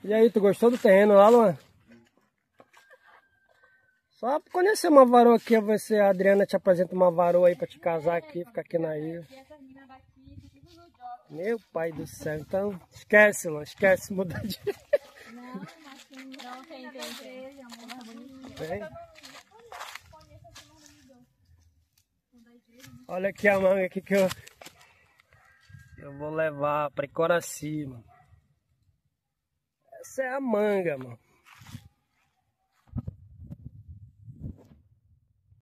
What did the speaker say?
E aí, tu gostou do terreno lá, Luan? Só pra conhecer uma varoa aqui, a Adriana te apresenta uma varoa aí pra te casar aqui, ficar aqui na ilha. Meu pai do céu, então esquece, Luan, esquece, muda de... Não, mas não tem. Olha aqui a manga aqui que eu vou levar para Coraci, mano. Essa é a manga, mano.